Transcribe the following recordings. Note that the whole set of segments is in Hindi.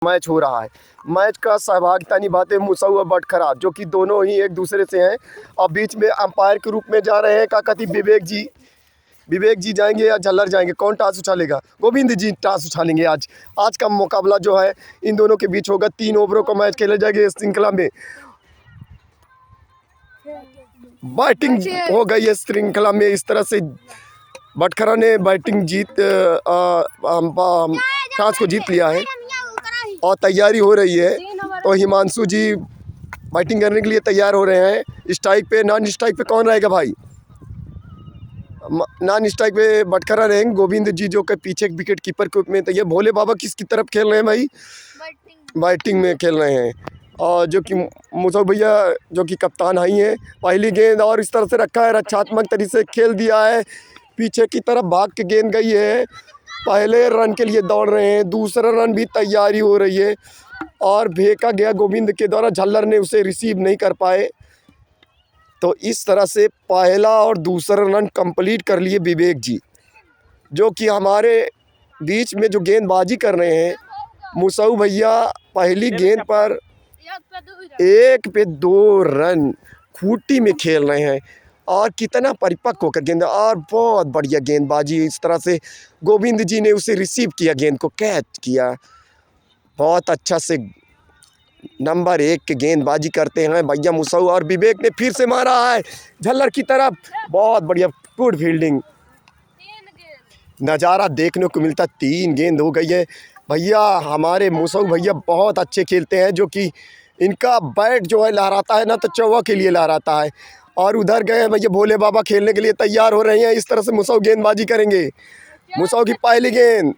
मैच हो रहा है। मैच का सहभागिता निभाते मुसौ और बटखरा, जो कि दोनों ही एक दूसरे से हैं, और बीच में अंपायर के रूप में जा रहे हैं काकती विवेक जी। विवेक जी जाएंगे या झल्लर जाएंगे, कौन टॉस उछालेगा? गोविंद जी टॉस उछालेंगे। आज का मुकाबला जो है इन दोनों के बीच होगा। 3 ओवरों का मैच खेले जाएंगे इस श्रृंखला में। बैटिंग हो गई है श्रृंखला में। इस तरह से बटखरा ने बैटिंग टॉस को जीत लिया है और तैयारी हो रही है। तो हिमांशु जी बैटिंग करने के लिए तैयार हो रहे हैं। स्ट्राइक पे, नॉन स्ट्राइक पे कौन रहेगा भाई? नॉन स्ट्राइक पे बटखरा रहेंगे। गोविंद जी जो कि पीछे विकेट कीपर के रूप में। तो ये भोले बाबा किसकी तरफ खेल रहे हैं भाई? बैटिंग में खेल रहे हैं। और जो कि मुसौ भैया जो कि कप्तान आई हैं। पहली गेंद और इस तरह से रखा है, रक्षात्मक तरीके से खेल दिया है। पीछे की तरफ भाग के गेंद गई है। पहले रन के लिए दौड़ रहे हैं, दूसरा रन भी तैयारी हो रही है और फेंका गया गोविंद के द्वारा। झल्लर ने उसे रिसीव नहीं कर पाए। तो इस तरह से पहला और दूसरा रन कंप्लीट कर लिए विवेक जी, जो कि हमारे बीच में जो गेंदबाजी कर रहे हैं। मुसौ भैया पहली गेंद पर 1 पे 2 रन खूंटी में खेल रहे हैं और कितना परिपक्व होकर गेंद, और बहुत बढ़िया गेंदबाजी। इस तरह से गोविंद जी ने उसे रिसीव किया, गेंद को कैच किया। बहुत अच्छा से नंबर 1 के गेंदबाजी करते हैं भैया मुसौ। और विवेक ने फिर से मारा है झल्लर की तरफ। बहुत बढ़िया, गुड फील्डिंग। नज़ारा देखने को मिलता। 3 गेंद हो गई है भैया। हमारे मुसौ भैया बहुत अच्छे खेलते हैं, जो कि इनका बैट जो है लहराता है ना, तो चौवा के लिए लहराता है। और उधर गए हैं भैया भोले बाबा खेलने के लिए तैयार हो रहे हैं। इस तरह से मुसौ गेंदबाजी करेंगे। मुसौ की पहली गेंद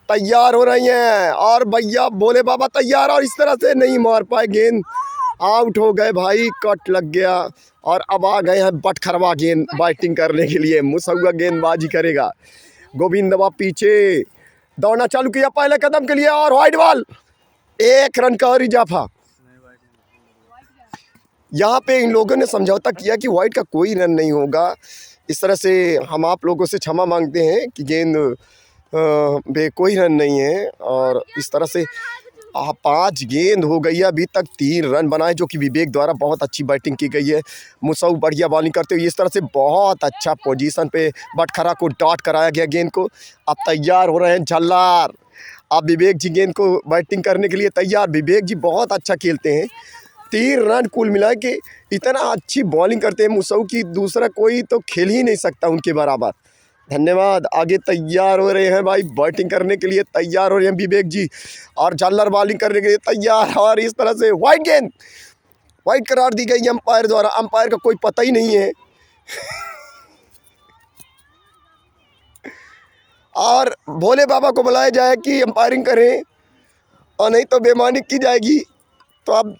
तैयार हो रही हैं और भैया भोले बाबा तैयार, और इस तरह से नहीं मार पाए, गेंद आउट हो गए भाई, कट लग गया। और अब आ गए हैं बटखरवा गेंद बैटिंग करने के लिए। मुसौगा गेंदबाजी करेगा। गोविंद बाबा पीछे दौड़ना चालू किया पहले कदम के लिए, और वाइड बॉल, 1 रन का और इजाफा। यहाँ पे इन लोगों ने समझौता किया कि वाइड का कोई रन नहीं होगा। इस तरह से हम आप लोगों से क्षमा मांगते हैं कि गेंद बे कोई रन नहीं है। और इस तरह से 5 गेंद हो गई है, अभी तक 3 रन बनाए, जो कि विवेक द्वारा बहुत अच्छी बैटिंग की गई है। मुसौ बढ़िया बॉलिंग करते हुए इस तरह से बहुत अच्छा पोजीशन पे बटखरा को डॉट कराया गया गेंद को। अब तैयार हो रहे हैं झल्लर। अब विवेक जी गेंद को बैटिंग करने के लिए तैयार। विवेक जी बहुत अच्छा खेलते हैं। 3 रन कुल मिला के इतना अच्छी बॉलिंग करते हैं मुसौ की, दूसरा कोई तो खेल ही नहीं सकता उनके बराबर। धन्यवाद। आगे तैयार हो रहे हैं भाई, बैटिंग करने के लिए तैयार हो रहे हैं विवेक जी, और झल्लर बॉलिंग करने के लिए तैयार। और इस तरह से वाइड गेंद, वाइड करार दी गई अंपायर द्वारा। अंपायर का कोई पता ही नहीं है। और भोले बाबा को बुलाया जाए कि अंपायरिंग करें, और नहीं तो बेईमानी की जाएगी। तो अब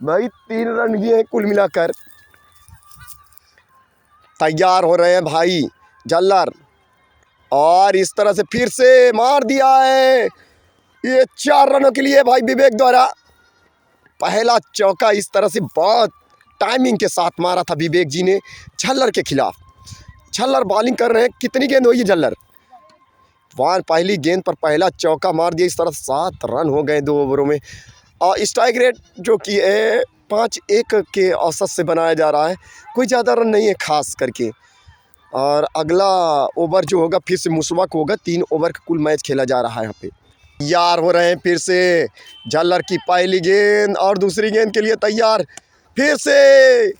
भाई 3 रन ये हैं कुल मिलाकर। तैयार हो रहे हैं भाई झल्लर, और इस तरह से फिर से मार दिया है। ये 4 रनों के लिए भाई विवेक द्वारा पहला चौका। इस तरह से बहुत टाइमिंग के साथ मारा था विवेक जी ने झल्लर के खिलाफ। झल्लर बॉलिंग कर रहे हैं। कितनी गेंद हुई है झल्लर? वहाँ पहली गेंद पर पहला चौका मार दिया। इस तरह 7 रन हो गए 2 ओवरों में। और स्ट्राइक रेट जो कि 5-1 के औसत से बनाया जा रहा है, कोई ज़्यादा रन नहीं है खास करके। और अगला ओवर जो होगा फिर से मुसवा को होगा। 3 ओवर का कुल मैच खेला जा रहा है यहाँ पे। तैयार हो रहे हैं फिर से झल्लर की पहली गेंद, और दूसरी गेंद के लिए तैयार फिर से,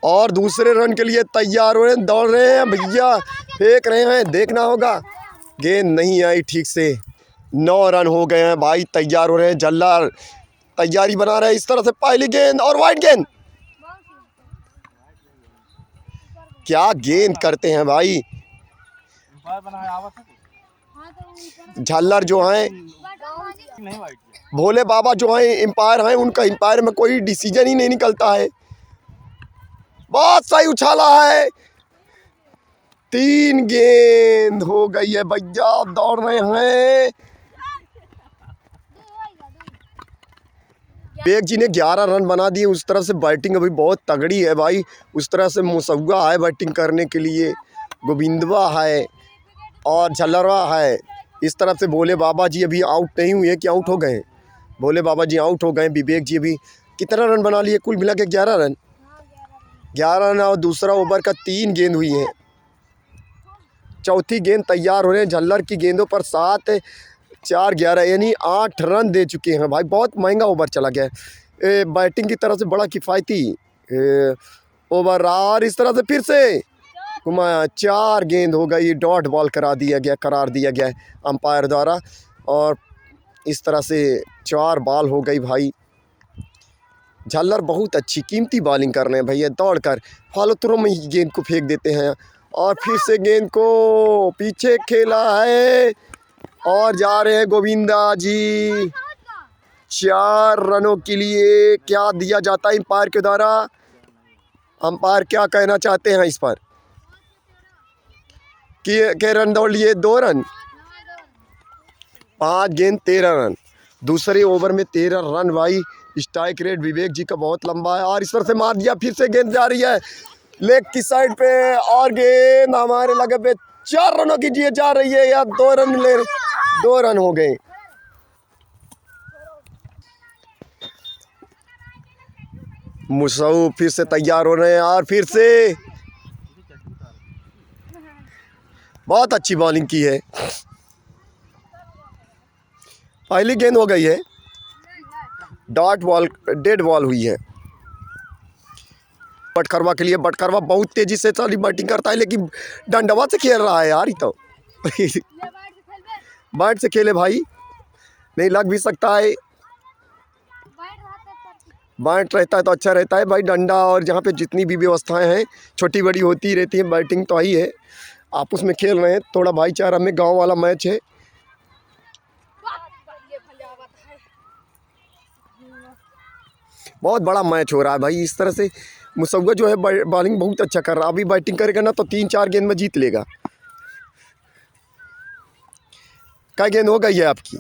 और दूसरे रन के लिए तैयार हो रहे हैं। दौड़ रहे हैं भैया, फेंक रहे हैं, देखना होगा। गेंद नहीं आई ठीक से। 9 रन हो गए हैं भाई। तैयार हो रहे हैं झल्लर, तैयारी बना रहे हैं। इस तरह से पहली गेंद और वाइड गेंद। क्या गेंद करते हैं भाई झल्लर जो हैं। भोले बाबा जो हैं एम्पायर हैं, उनका एम्पायर में कोई डिसीजन ही नहीं निकलता है। बहुत सही उछाला है। 3 गेंद हो गई है भैया। दौड़ रहे हैं। विवेक जी ने 11 रन बना दिए। उस तरह से बैटिंग अभी बहुत तगड़ी है भाई। उस तरह से मुसौगा है बैटिंग करने के लिए, गोविंदवा है और झल्लरवा है। इस तरफ से भोले बाबा जी अभी आउट नहीं हुए कि आउट हो गए? भोले बाबा जी आउट हो गए। विवेक जी अभी कितना रन बना लिए? कुल मिला के 11 रन। 11 रन और दूसरा ओवर का 3 गेंद हुई हैं। चौथी गेंद तैयार हो रहे हैं। झल्लर की गेंदों पर 7, 4, 11 यानी 8 रन दे चुके हैं भाई। बहुत महंगा ओवर चला गया है। बैटिंग की तरफ से बड़ा किफ़ायती ओवर। और इस तरह से फिर से घुमाया, 4 गेंद हो गई। डॉट बॉल करार दिया गया है अंपायर द्वारा। और इस तरह से 4 बॉल हो गई भाई। झल्लर बहुत अच्छी कीमती बॉलिंग कर रहे हैं भैया। दौड़कर फॉलो में ही गेंद को फेंक देते हैं। और फिर से गेंद को पीछे खेला है और जा रहे हैं गोविंदा जी। 4 रनों के लिए क्या दिया जाता है अंपायर के द्वारा? अंपायर क्या कहना चाहते हैं इस पर? कि रन दौड़ लिए? 2 रन। 5 गेंद 13 रन। दूसरे ओवर में 13 रन भाई। स्ट्राइक रेट विवेक जी का बहुत लंबा है। और इस तरह से मार दिया। फिर से गेंद जा रही है लेग की साइड पे और गेंद हमारे लगे पे 4 रनों की जा रही है या 2 रन ले 2 रन हो गए। मुसौ फिर से तैयार हो रहे हैं और फिर से बहुत अच्छी बॉलिंग की है। पहली गेंद हो गई है। डॉट बॉल, डेड बॉल हुई है। बटखरवा के लिए बटखरवा बहुत तेजी से सारी बैटिंग करता है लेकिन डंडवा से खेल रहा है यार। ये तो बैट से खेले भाई, नहीं लग भी सकता है। बैट रहता है तो अच्छा रहता है भाई। डंडा और जहाँ पे जितनी भी व्यवस्थाएं हैं छोटी बड़ी होती रहती हैं। बैटिंग तो आई है, आपस में खेल रहे हैं। थोड़ा भाईचारा में गांव वाला मैच है। बहुत बड़ा मैच हो रहा है भाई। इस तरह से मुसव्वा जो है बॉलिंग बहुत अच्छा कर रहा है। अभी बैटिंग करेगा ना तो 3-4 गेंद में जीत लेगा। क्या गेंद हो गई है आपकी?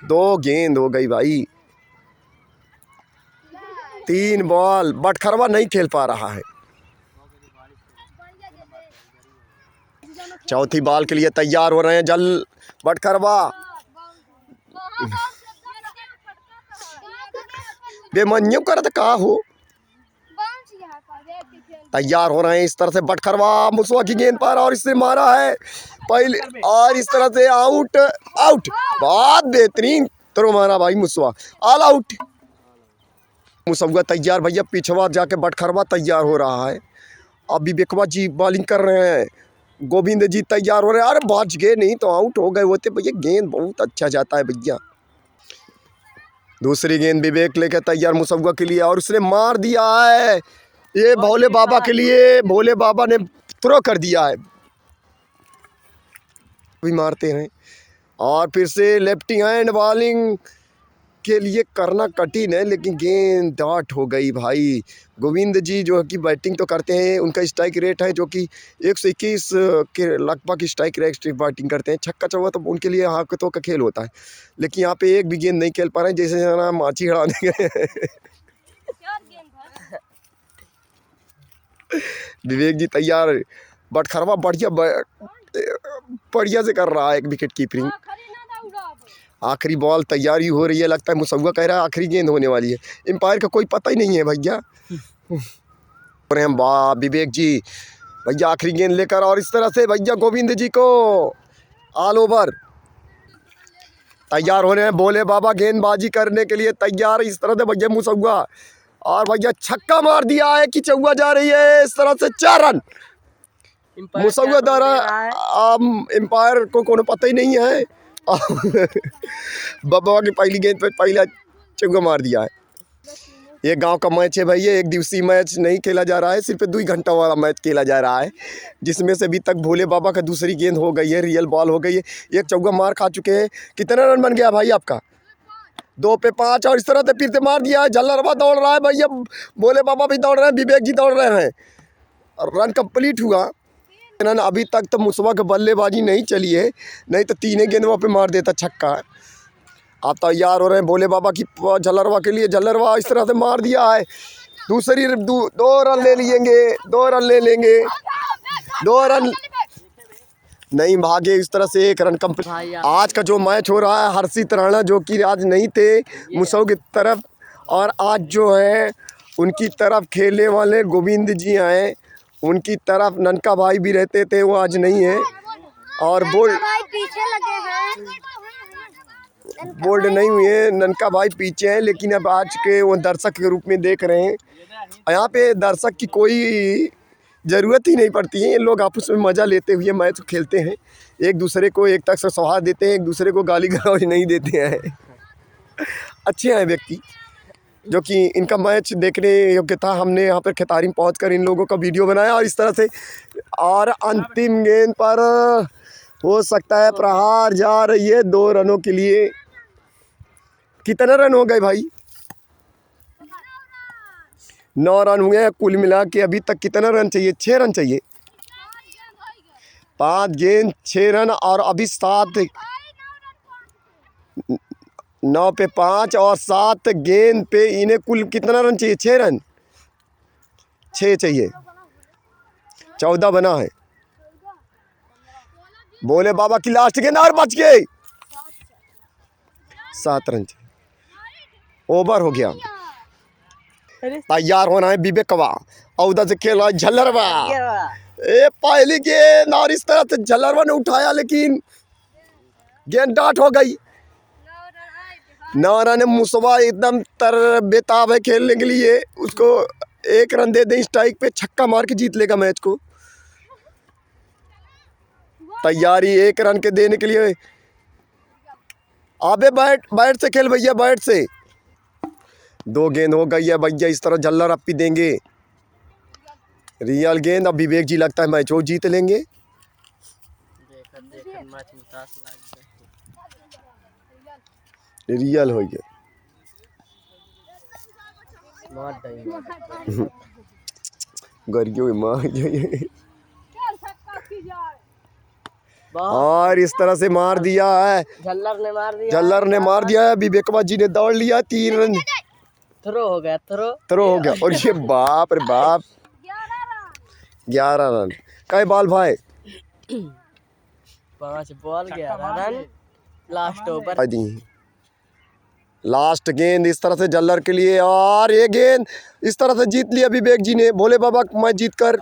2 गेंद हो गई भाई। 3 बॉल। बटखरवा नहीं खेल पा रहा है। चौथी बॉल के लिए तैयार हो रहे हैं जल बटखरवा। बेमनियों कर तो कहा हो। तैयार हो रहे हैं इस तरह से बटखरवा। मुसवा की गेंद पर और इससे मारा है पहले और इस तरह से आउट। आउट। बहुत बेहतरीन थ्रो मारा भाई मुसवा। All out. मुसवा तैयार भैया। पिछवा जाके बटखरवा तैयार हो रहा है। अब विवेकवा जी बॉलिंग कर रहे हैं। गोविंद जी तैयार हो रहे हैं। अरे बच गए, नहीं तो आउट हो गए होते भैया। गेंद बहुत अच्छा जाता है भैया। दूसरी गेंद विवेक लेकर तैयार मुसव्वा के लिए और उसने मार दिया है। ये भोले बाबा के लिए, भोले बाबा ने थ्रो कर दिया है। भी मारते हैं और फिर से लेफ्टी हैंड बॉलिंग के लिए करना कठिन है लेकिन गेंद डॉट हो गई भाई। गोविंद जी जो कि बैटिंग तो करते हैं, उनका स्ट्राइक रेट है जो कि 121 के लगभग स्ट्राइक रेट बैटिंग करते हैं। छक्का चौका तो उनके लिए हाकतों का खेल होता है लेकिन यहाँ पे एक भी गेंद नहीं खेल पा रहे हैं। जैसे ना माची हड़ा देंगे। विवेक जी तैयार। बटखरवा बढ़िया से कर रहा है एक विकेट कीपिंग। आखिरी बॉल तैयारी हो रही है। लगता है मुसव्वा कह रहा है आखिरी गेंद होने वाली है। एम्पायर का कोई पता ही नहीं है भैया। वाह विवेक जी भैया आखिरी गेंद लेकर और इस तरह से भैया गोविंद जी को ऑल ओवर तैयार होने हैं। भोले बाबा गेंदबाजी करने के लिए तैयार। इस तरह से भैया मुसव्वा और भैया छक्का मार दिया है कि चौवा जा रही है। इस तरह से 4 रन मुसव्वा द्वारा। एम्पायर को कोनो पता ही नहीं है। बाबा की पहली गेंद पे पहला चौका मार दिया है। ये गांव का मैच है भैया। एक दिवसीय मैच नहीं खेला जा रहा है, सिर्फ 2 घंटा वाला मैच खेला जा रहा है जिसमें से अभी तक भोले बाबा का दूसरी गेंद हो गई है, रियल बॉल हो गई है। एक चौका मार खा चुके हैं। कितना रन बन गया भाई आपका? 2 पे 5 और इस तरह से फिर से मार दिया है। झल्लरवा दौड़ रहा है भैया। भोले बाबा भी दौड़ रहे हैं, विवेक जी दौड़ रहे हैं। रन कंप्लीट हुआ। अभी तक तो मुसव्वा की बल्लेबाजी नहीं चली है, नहीं तो 3 गेंदों पे मार देता छक्का। आप तैयार हो रहे हैं भोले बाबा की झल्लरवा के लिए। झल्लरवा इस तरह से मार दिया है। दूसरी 2 रन ले लेंगे, 2 रन ले लेंगे, 2 रन नहीं भागे, इस तरह से 1 रन कंप्लीट। आज का जो मैच हो रहा है, हर्षित राणा जो कि आज नहीं थे मुसौ की तरफ, और आज जो है उनकी तरफ खेलने वाले गोविंद जी आए, उनकी तरफ ननका भाई भी रहते थे, वो आज नहीं है। और बोल्ड नहीं हुए, ननका भाई पीछे हैं, लेकिन अब आज के वो दर्शक के रूप में देख रहे हैं। यहाँ पे दर्शक की कोई ज़रूरत ही नहीं पड़ती है, ये लोग आपस में मज़ा लेते हुए मैच खेलते हैं, एक दूसरे को एक तक से सौहार्द देते हैं, एक दूसरे को गाली गलौज नहीं देते हैं। अच्छे हैं व्यक्ति जो कि इनका मैच देखने योग्य था। हमने यहाँ पर खितारी में पहुँच इन लोगों का वीडियो बनाया और इस तरह से, और अंतिम गेंद पर हो सकता है प्रहार जा रही है 2 रनों के लिए। कितने रन हो गए भाई? 9 रन हुए हैं कुल मिला के। अभी तक कितना रन चाहिए? 6 रन चाहिए। 5 गेंद 6 रन, और अभी 7, 9 पे 5 और 7 गेंद पे इन्हें कुल कितना रन चाहिए? 6 रन, 6 चाहिए, 14 बना है। बोले बाबा की लास्ट गेंद और बच गए, 7 रन चाहिए, ओवर हो गया। तैयार होना है विवेकवा, और उधर से खेल रहा है झल्लरवा। पहली गेंद, और इस तरह से झल्लरवा ने उठाया, लेकिन गेंद डाट हो गई। 9 रन। मुसवा एकदम बेताब है खेलने के लिए, उसको 1 रन दे दें स्ट्राइक पे, छक्का मार के जीत लेगा मैच को। तैयारी 1 रन के देने के लिए। अबे बैट से खेल भैया, बैट से। 2 गेंद हो गई है भैया, इस तरह झल्लर अप्पी देंगे रियल गेंद। अब विवेक जी लगता है मैच वो जीत लेंगे। रियल हो गया। गरियो मार और इस तरह से मार दिया है, झल्लर ने मार दिया है। विवेकवा जी ने दौड़ लिया, 3 रन थ्रो हो गया, थ्रो हो गया। और ये बाप रे बाप, 11 रन। कई बॉल भाई? 5 ball 11 run, last over. Last गेंद इस तरह से झल्लर के लिए, और ये गेंद इस तरह से जीत लिया विवेक जी ने। भोले बाबा मैच जीत कर